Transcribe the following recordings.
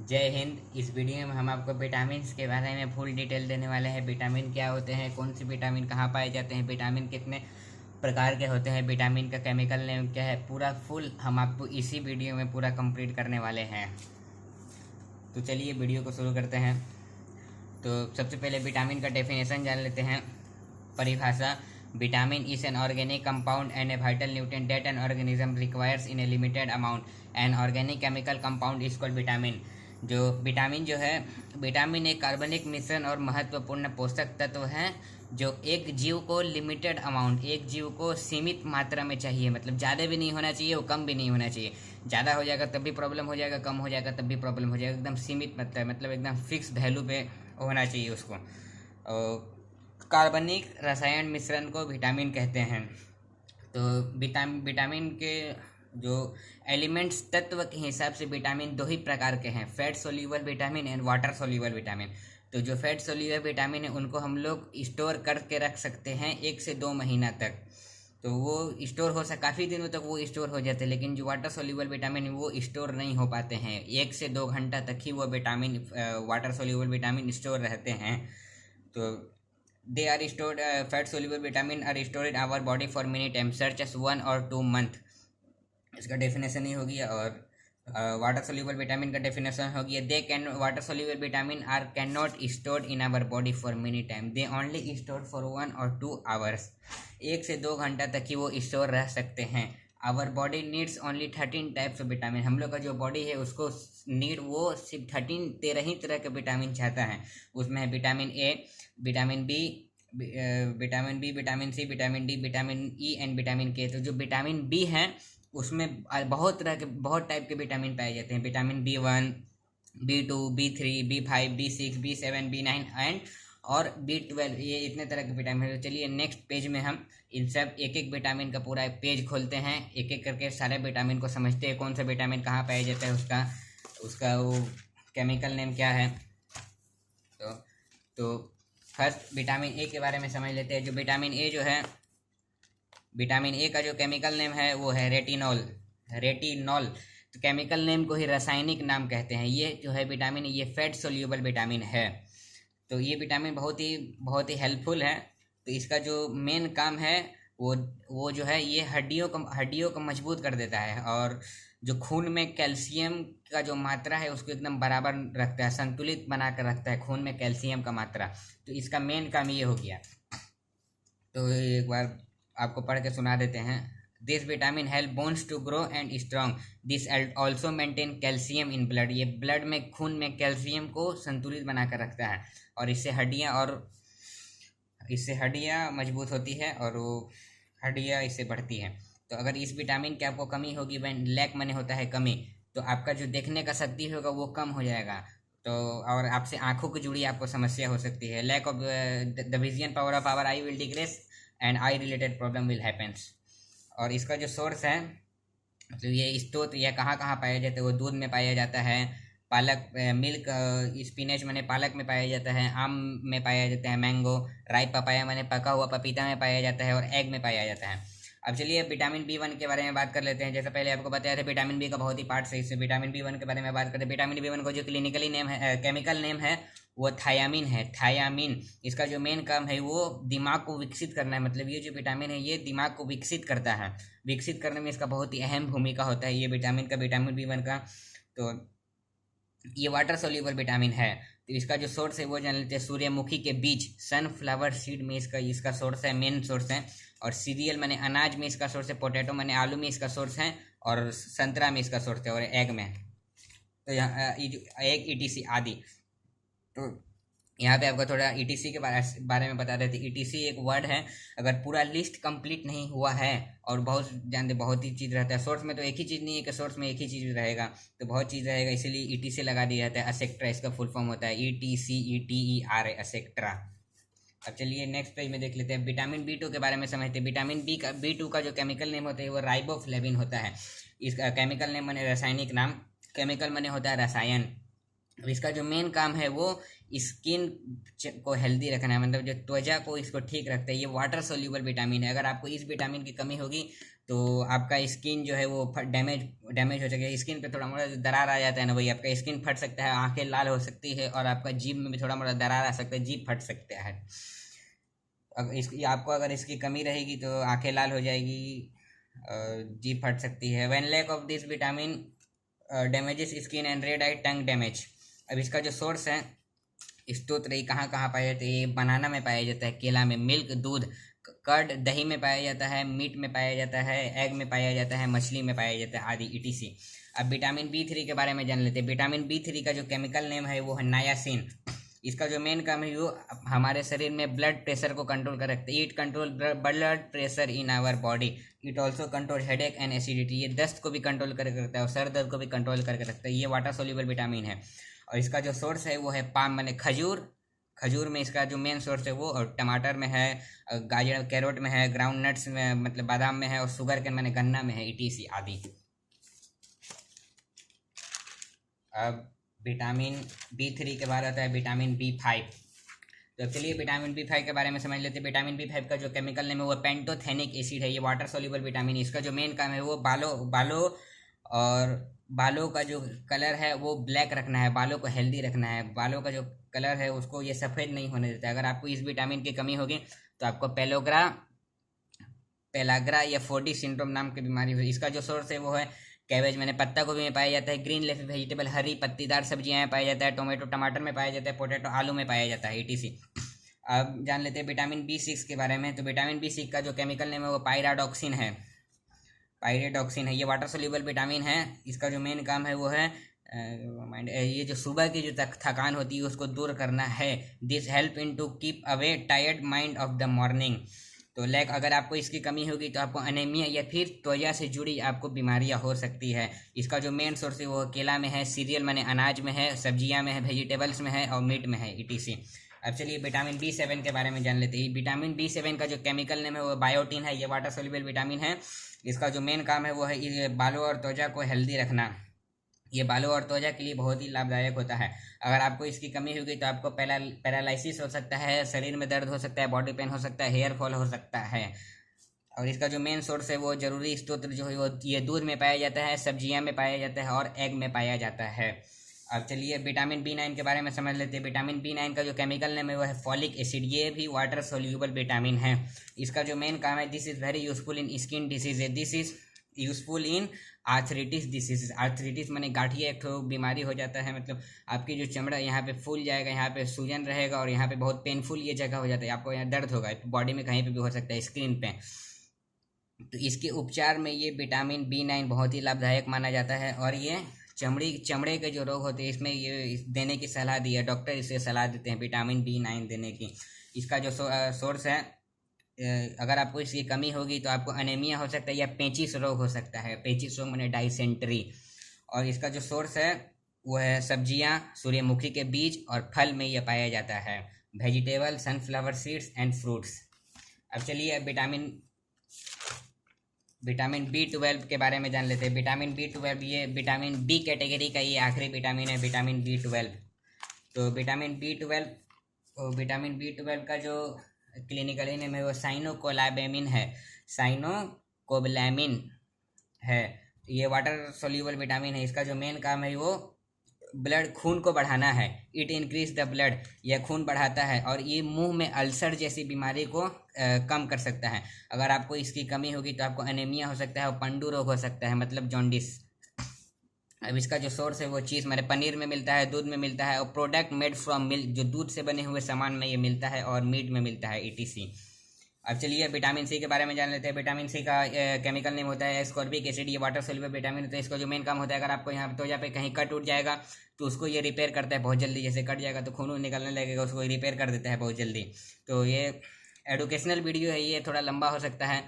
जय हिंद। इस वीडियो में हम आपको विटामिन्स के बारे में फुल डिटेल देने वाले हैं। विटामिन क्या होते हैं, कौन से विटामिन कहाँ पाए जाते हैं, विटामिन कितने प्रकार के होते हैं, विटामिन का केमिकल नेम क्या है, पूरा फुल हम आपको इसी वीडियो में पूरा कंप्लीट करने वाले हैं। तो चलिए वीडियो को शुरू करते हैं। तो सबसे पहले विटामिन का डेफिनेशन जान लेते हैं। परिभाषा: vitamin is an organic compound and a vital nutrient that an organism requires in A limited amount. An organic chemical compound is called vitamin. जो विटामिन विटामिन एक कार्बनिक मिश्रण और महत्वपूर्ण पोषक तत्व हैं जो एक जीव को लिमिटेड अमाउंट, एक जीव को सीमित मात्रा में चाहिए। मतलब ज़्यादा भी नहीं होना चाहिए और कम भी नहीं होना चाहिए। ज़्यादा हो जाएगा तब भी प्रॉब्लम हो जाएगा, कम हो जाएगा तब भी प्रॉब्लम हो जाएगा। एकदम सीमित मतलब एकदम फिक्स वैल्यू पे होना चाहिए उसको। और कार्बनिक रसायन मिश्रण को विटामिन कहते हैं। तो विटामिन के जो एलिमेंट्स तत्व के हिसाब से विटामिन दो ही प्रकार के हैं, fat soluble vitamin and water soluble vitamin. तो जो फैट सोल्यूबल विटामिन है उनको हम लोग स्टोर करके रख सकते हैं 1 से 2 महीना तक। तो वो स्टोर हो सक काफ़ी दिनों तक वो स्टोर हो जाते हैं। लेकिन जो वाटर सोल्यूबल विटामिन वो स्टोर नहीं हो पाते हैं। 1 से 2 घंटा तक ही वो vitamin water soluble vitamin store रहते हैं। तो they are stored fat soluble vitamin are stored in our body for many time such as 1 और 2 मंथ। इसका डेफिनेशन ही हो गया। और वाटर सोल्यूबल विटामिन का डेफिनेशन हो गया, they can water soluble vitamin are can not stored in our body for many time, they only store for 1 और 2 hours. 1 से 2 घंटा तक ही वो स्टोर रह सकते हैं। Our body needs only 13 types of vitamin. हम लोग का जो बॉडी है उसको वो सिर्फ 13 ही तरह के विटामिन चाहता है। उसमें है vitamin A, vitamin B, vitamin C, vitamin D, vitamin E and vitamin K. तो जो विटामिन बी है उसमें बहुत टाइप के विटामिन पाए जाते हैं। Vitamin B1, B2, B3, B5, B6, B7, B9 and और B12, ये इतने तरह के विटामिन है। तो चलिए नेक्स्ट पेज में हम इन सब एक एक विटामिन का पूरा पेज खोलते हैं, एक एक करके सारे विटामिन को समझते हैं, कौन सा विटामिन कहाँ पाया जाता है, उसका वो केमिकल नेम क्या है। तो फर्स्ट विटामिन ए के बारे में समझ लेते हैं। जो विटामिन ए विटामिन ए का जो केमिकल नेम है वो है रेटिनॉल। तो केमिकल नेम को ही रासायनिक नाम कहते हैं। ये जो है विटामिन, ये फैट सोल्यूबल विटामिन है। तो ये विटामिन बहुत ही हेल्पफुल है। तो इसका जो मेन काम है वो जो है ये हड्डियों को मजबूत कर देता है। और जो खून में कैल्शियम का जो मात्रा है उसको एकदम बराबर रखता है, संतुलित बना कर रखता है खून में कैल्शियम का मात्रा। तो इसका मेन काम ये हो गया। तो एक बार आपको पढ़ के सुना देते हैं। This vitamin help bones to grow and strong, this also maintain calcium in blood. ये ब्लड में, खून में कैल्शियम को संतुलित बनाकर रखता है और इससे हड्डियाँ मजबूत होती है और वो हड्डियाँ इससे बढ़ती हैं। तो अगर इस विटामिन की आपको कमी होगी, वैन लैक माने होता है कमी, तो आपका जो देखने का शक्ति होगा वो कम हो जाएगा। तो और आपसे आंखों की जुड़ी आपको समस्या हो सकती है। Lack of the vision power of our eye will decrease and eye related problem will happens. और इसका जो सोर्स है, मतलब ये स्रोत यह कहाँ कहाँ पाया जाता है, वो दूध में पाया जाता है, पालक, मिल्क, स्पिनच माने पालक में पाया जाता है, आम में पाया जाता है, मैंगो, राइप पपाया माने पका हुआ पपीता में पाया जाता है, और एग में पाया जाता है। अब चलिए विटामिन B1 के बारे में बात कर लेते हैं। जैसे पहले आपको बताया था विटामिन बी का बहुत ही पार्ट है, इससे विटामिन B1 के बारे में बात करते हैं। विटामिन B1 का जो क्लिनिकली नेम है, केमिकल नेम है, वो थायामीन है। थायामीन, इसका जो मेन काम है वो दिमाग को विकसित करना है। मतलब ये जो विटामिन है ये दिमाग को विकसित करता है। विकसित करने में इसका बहुत ही अहम भूमिका होता है ये विटामिन B1 का। तो ये वाटर सोल्यूबल विटामिन है। तो इसका जो सोर्स है वो जान लेते हैं। सूर्यमुखी के बीज, सनफ्लावर सीड में इसका सोर्स है, मेन सोर्स है। और सीरियल माने अनाज में इसका सोर्स है, पोटैटो माने आलू में इसका सोर्स है, और संतरा में इसका सोर्स है, और एग में। तो यहाँ एग, ETC आदि। तो यहाँ पे आपको थोड़ा ETC के बारे में बता देते। ETC एक वर्ड है। अगर पूरा लिस्ट कंप्लीट नहीं हुआ है, और बहुत ही चीज़ रहता है सोर्स में, तो एक ही चीज़ नहीं है कि सोर्स में एक ही चीज़ रहेगा, तो बहुत चीज़ रहेगा, इसीलिए ETC लगा दिया जाता है। असेक्ट्रा इसका फुल फॉर्म होता है, ETCETERA, असेक्ट्रा। अब चलिए नेक्स्ट पेज में देख लेते हैं। विटामिन B2 के बारे में समझते हैं। विटामिन B2 का जो केमिकल नेम होता है वो राइबोफ्लेविन होता है। इसका केमिकल नेम माने रासायनिक नाम, केमिकल माने होता है रसायन। अब इसका जो मेन काम है वो स्किन को हेल्दी रखना है, मतलब जो त्वचा को इसको ठीक रखता है। ये वाटर सोल्यूबल विटामिन है। अगर आपको इस विटामिन की कमी होगी तो आपका स्किन जो है वो डैमेज डैमेज हो सकता है, स्किन पे थोड़ा मोड़ा दरार आ जाता है ना भाई, आपका स्किन फट सकता है, आंखें लाल हो सकती है, और आपका जीभ में भी थोड़ा मोड़ा दरार आ सकता है, जीभ फट सकता है। आपको अगर इसकी कमी रहेगी तो आंखें लाल हो जाएगी, जीभ फट सकती है। When lack of this vitamin damages skin and red eye tongue damage. अब इसका जो सोर्स है, स्रोत रही कहाँ कहाँ पाया जाता है, ये बनाना में पाया जाता है, केला में, मिल्क दूध, कर्ड दही में पाया जाता है, मीट में पाया जाता है, एग में पाया जाता है, मछली में पाया जाता है, आदि ईटीसी। अब विटामिन बी 3 के बारे में जान लेते हैं। विटामिन बी 3 का जो केमिकल नेम है वो है नायासिन। इसका जो मेन काम है वो हमारे शरीर में ब्लड प्रेशर को कंट्रोल कर रखता है। It control blood pressure in our body. It also control headache and acidity. ये दस्त को भी कंट्रोल करके रखता है और सर दर्द को भी कंट्रोल करके रखता है। ये वाटर सोल्यूबल विटामिन है। और इसका जो सोर्स है वो है पाम माने खजूर। खजूर में इसका जो मेन सोर्स है वो, और टमाटर में है, गाजर कैरोट में है, ग्राउंड नट्स में मतलब बादाम में है, और शुगर के माने गन्ना में है, ईटीसी आदि। अब विटामिन बी 3 के बाद आता है विटामिन बी 5। तो चलिए विटामिन बी 5 के बारे में समझ लेते हैं। विटामिन बी 5 का जो केमिकल नेम है वो पेंटोथेनिक एसिड है। ये वाटर सोल्यूबल विटामिन। इसका जो मेन काम है वो बालों का जो कलर है वो ब्लैक रखना है, बालों को हेल्दी रखना है, बालों का जो कलर है उसको ये सफ़ेद नहीं होने देता है। अगर आपको इस विटामिन की कमी होगी तो आपको पेलाग्रा या फोर्डी सिंड्रोम नाम की बीमारी हुई। इसका जो सोर्स है वो है कैबेज मैंने पत्ता गोभी में पाया जाता है, ग्रीन लीफी वेजिटेबल हरी पत्तीदार सब्जियां में पाया जाता है, टोमेटो टमाटर में पाया जाता है, पोटैटो आलू में पाया जाता है, ईटीसी। अब जान लेते हैं विटामिन बी 6 के बारे में। तो विटामिन बी 6 का जो केमिकल नेम है वो पायराडॉक्सिन है। पायरेडॉक्सिन है। ये वाटर सोल्यूबल विटामिन है। इसका जो मेन काम है वो है ये जो सुबह की जो थकान होती है उसको दूर करना है। This help in to keep away tired mind of the morning. तो लाइक अगर आपको इसकी कमी होगी तो आपको अनेमिया या फिर त्वचा से जुड़ी आपको बीमारियां हो सकती है। इसका जो मेन सोर्स है वो केला में है, सीरियल माने अनाज में है, सब्जियां में है, वेजिटेबल्स में है और मीट में है, ईटीसी। अब चलिए विटामिन बी 7 के बारे में जान लेते हैं। विटामिन बी 7 का जो केमिकल नेम है वो बायोटीन है। ये वाटर सोल्यूबल विटामिन है। इसका जो मेन काम है वो है ये बालों और त्वचा को हेल्दी रखना। ये बालों और त्वचा के लिए बहुत ही लाभदायक होता है। अगर आपको इसकी कमी होगी तो आपको पैरालिसिस हो सकता है, शरीर में दर्द हो सकता है, बॉडी पेन हो सकता है, हेयर फॉल हो सकता है। और इसका जो मेन सोर्स है वो जरूरी स्रोत जो है वो ये दूध में पाया जाता है, सब्जियां में पाया जाता है और एग में पाया जाता है। अब चलिए विटामिन बी 9 के बारे में समझ लेते हैं। विटामिन बी 9 का जो केमिकल नेम है वो है फॉलिक एसिड। ये भी वाटर सोल्यूबल विटामिन है। इसका जो मेन काम है, this is very useful in skin disease है। This is useful in arthritis disease. Arthritis माने गांठिया एक तो बीमारी हो जाता है, मतलब आपकी जो चमड़ा यहाँ पे फूल जाएगा, यहाँ पे सूजन रहेगा और यहाँ पे बहुत पेनफुल ये जगह हो जाता है, आपको यहाँ दर्द होगा, बॉडी में कहीं पे भी हो सकता है, स्किन पे। तो इसके उपचार में ये विटामिन बी 9 बहुत ही लाभदायक माना जाता है। और ये चमड़े के जो रोग होते हैं इसमें ये देने की सलाह दी है, डॉक्टर इसे सलाह देते हैं विटामिन बी 9 देने की। इसका जो सोर्स है, अगर आपको इसकी कमी होगी तो आपको अनेमिया हो सकता है या पेचिस रोग हो सकता है। पेचिस रोग माने डाइसेंट्री। और इसका जो सोर्स है वो है सब्जियां, सूर्यमुखी के बीज और फल में यह पाया जाता है, vegetable, sunflower seeds and fruits. अब चलिए विटामिन बी 12 के बारे में जान लेते हैं। विटामिन बी 12 ये विटामिन बी कैटेगरी का ये आखिरी विटामिन है, विटामिन बी 12। तो विटामिन बी 12 का जो क्लिनिकल नेम है वो साइनोकोलाबेमिन है। साइनोकोबलैमिन है। ये वाटर सोल्यूबल विटामिन है। इसका जो मेन काम है वो ब्लड खून को बढ़ाना है। It increase the blood. यह खून बढ़ाता है और ये मुंह में अल्सर जैसी बीमारी को कम कर सकता है। अगर आपको इसकी कमी होगी तो आपको अनेमिया हो सकता है और पंडू रोग हो सकता है, मतलब जॉन्डिस। अब इसका जो सोर्स है वो चीज़ मेरे पनीर में मिलता है, दूध में मिलता है और प्रोडक्ट मेड फ्रॉम मिल्क, जो दूध से बने हुए सामान में ये मिलता है और मीट में मिलता है, ईटीसी। अब चलिए विटामिन सी के बारे में जान लेते हैं। विटामिन सी का केमिकल नेम होता है एस्कॉर्बिक एसिड। ये वाटर सोल्यूबल विटामिन होता है। इसका जो मेन काम होता है, अगर आपको यहाँ त्वचा पे कहीं कट उठ जाएगा तो उसको ये रिपेयर करता है बहुत जल्दी। जैसे कट जाएगा तो खून निकलने लगेगा, उसको रिपेयर कर देता है बहुत जल्दी। तो ये एडुकेशनल वीडियो है, ये थोड़ा लंबा हो सकता है,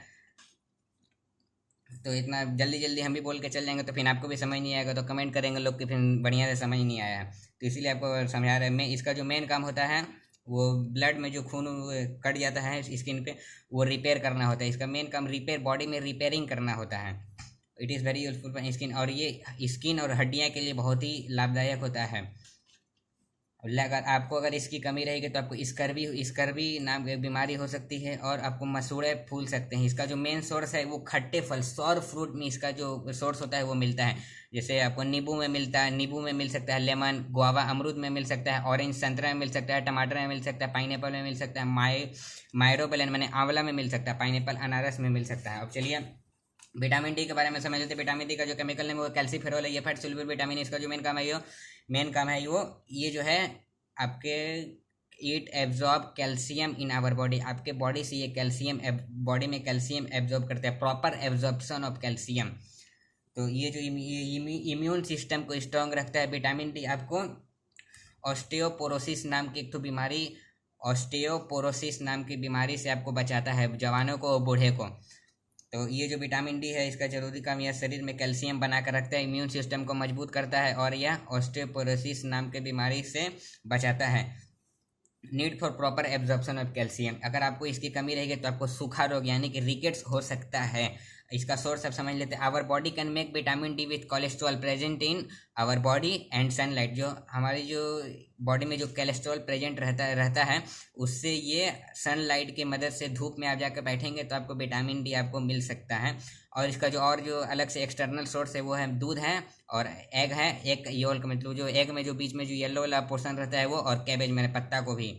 तो इतना जल्दी जल्दी हम भी बोल के चल जाएंगे तो फिर आपको भी समझ नहीं आएगा, तो कमेंट करेंगे लोग कि फिर बढ़िया से समझ नहीं आया। तो इसीलिए आपको समझा रहे हैं मैं। इसका जो मेन काम होता है वो ब्लड में जो खून कट जाता है स्किन पे वो रिपेयर करना होता है। इसका मेन काम बॉडी में रिपेयरिंग करना होता है। It is very useful for skin. और ये स्किन और हड्डियाँ के लिए बहुत ही लाभदायक होता है। अगर आपको अगर इसकी कमी रहेगी तो आपको स्कर्वी नाम की बीमारी हो सकती है और आपको मसूड़े फूल सकते हैं। इसका जो मेन सोर्स है वो खट्टे फल सौर फ्रूट में इसका जो सोर्स होता है वो मिलता है। जैसे आपको नींबू में मिलता है, नींबू में मिल सकता है, लेमन गुआवा अमरूद में मिल सकता है, ऑरेंज संतरा में मिल सकता है, टमाटर में मिल सकता है, पाइनएप्पल में मिल सकता है, मायरोबेलन मैंने आंवला में मिल सकता है, पाइनएप्पल अनारस में मिल सकता है। अब चलिए विटामिन डी के बारे में समझ लेते हैं। विटामिन डी का जो केमिकल नेम है वो कैल्सीफेरॉल है। ये फैट सोल्यूबल विटामिन, इसका जो मेन काम है वो ये जो है आपके it absorb calcium in our body. आपके बॉडी से ये कैल्शियम बॉडी में कैल्शियम एब्जॉर्ब करते हैं, प्रॉपर एब्जॉर्प्शन ऑफ कैल्शियम। तो ये जो इम्यून सिस्टम को स्ट्रांग रखता है। विटामिन डी आपको ऑस्टियोपोरोसिस नाम की एक तो बीमारी, ऑस्टियोपोरोसिस नाम की बीमारी से आपको बचाता है, जवानों को और बूढ़े को। तो ये जो विटामिन डी है इसका जरूरी काम यह शरीर में कैल्शियम बना कर रखता है, इम्यून सिस्टम को मजबूत करता है और यह ऑस्टियोपोरोसिस नाम के बीमारी से बचाता है। Need for proper absorption of calcium, अगर आपको इसकी कमी रहेगी तो आपको सूखा रोग यानी कि रिकेट्स हो सकता है। इसका सोर्स आप समझ लेते हैं। Our body can make vitamin D with cholesterol present in our body and sunlight. जो हमारी जो बॉडी में जो कोलेस्ट्रॉल प्रेजेंट रहता है उससे ये सनलाइट की मदद से धूप में आप जाकर बैठेंगे तो आपको विटामिन डी आपको मिल सकता है। और इसका जो अलग से एक्सटर्नल सोर्स है वो है दूध है और एग है। एक योल्क मतलब जो एग में जो बीच में जो येलो वाला पोर्शन रहता है वो, और कैबेज मैंने पत्ता को भी।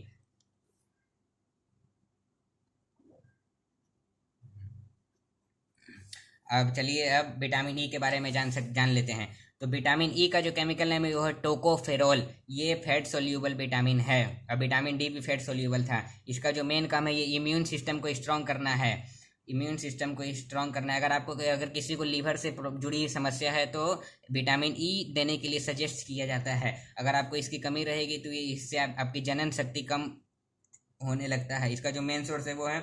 अब चलिए अब विटामिन ई के बारे में जान लेते हैं। तो विटामिन ई का जो केमिकल नेम है वो है टोकोफेरोल। ये फैट सोल्यूबल विटामिन है। अब विटामिन डी भी फैट सोल्यूबल था। इसका जो मेन काम है ये इम्यून सिस्टम को स्ट्रांग करना है, इम्यून सिस्टम को स्ट्रांग करना है। अगर किसी को लीवर से जुड़ी समस्या है तो विटामिन ई देने के लिए सजेस्ट किया जाता है। अगर आपको इसकी कमी रहेगी तो ये इससे आपकी जनन शक्ति कम होने लगता है। इसका जो मेन सोर्स है वो है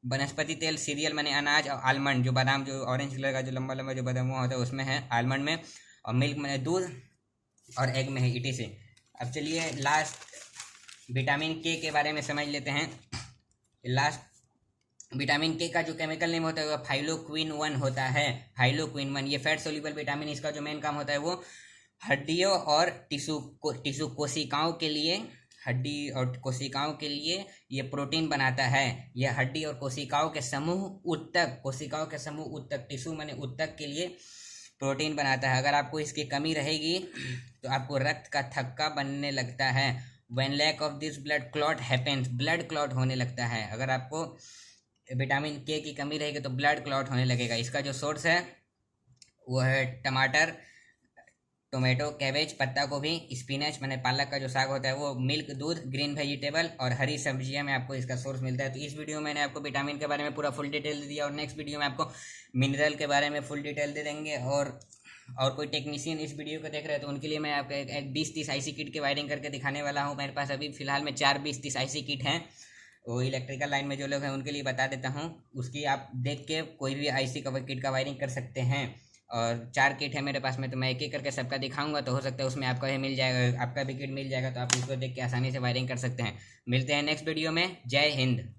वनस्पति तेल, सीरियल माने अनाज, और आलमंड जो बादाम जो ऑरेंज कलर का जो लंबा लंबा जो बादाम हुआ होता है उसमें है, आलमंड में, और मिल्क में दूध, और एग में है इटी से। अब चलिए लास्ट विटामिन के बारे में समझ लेते हैं। लास्ट विटामिन के का जो केमिकल नेम होता है वो फाइलोक्विन-1 होता है। फाइलोक्विन-1 ये फैट सोल्यूबल विटामिन। इसका जो मेन काम होता है वो हड्डियों और टिश्यू कोशिकाओं के लिए, हड्डी और कोशिकाओं के लिए ये प्रोटीन बनाता है। यह हड्डी और कोशिकाओं के समूह ऊतक टिश्यू माने ऊतक के लिए प्रोटीन बनाता है। अगर आपको इसकी कमी रहेगी तो आपको रक्त का थक्का बनने लगता है। When lack of this blood clot happens, blood clot होने लगता है। अगर आपको विटामिन के की कमी रहेगी तो ब्लड क्लॉट होने लगेगा। इसका जो सोर्स है वो है टमाटर, टोमेटो, कैबेज, पत्ता गोभी, स्पिनच मैंने पालक का जो साग होता है वो, मिल्क, दूध, ग्रीन वेजिटेबल और हरी सब्जियां में आपको इसका सोर्स मिलता है। तो इस वीडियो में मैंने आपको विटामिन के बारे में पूरा फुल डिटेल दे दिया, और नेक्स्ट वीडियो में आपको मिनरल के बारे में फुल डिटेल दे देंगे। और कोई टेक्नीशियन इस वीडियो को देख रहे हैं तो उनके लिए मैं आपको एक 20-30 IC किट की वायरिंग करके दिखाने वाला हूँ। मेरे पास अभी फिलहाल में 4 20-30 IC किट हैं। वो इलेक्ट्रिकल लाइन में जो लोग हैं उनके लिए बता देता हूँ। उसकी आप देख के कोई भी IC का किट का वायरिंग कर सकते हैं। और 4 किट है मेरे पास में, तो मैं एक एक करके सबका दिखाऊंगा। तो हो सकता है उसमें आपका ही मिल जाएगा, आपका भी किट मिल जाएगा, तो आप उसको देख के आसानी से वायरिंग कर सकते हैं। मिलते हैं नेक्स्ट वीडियो में। जय हिंद।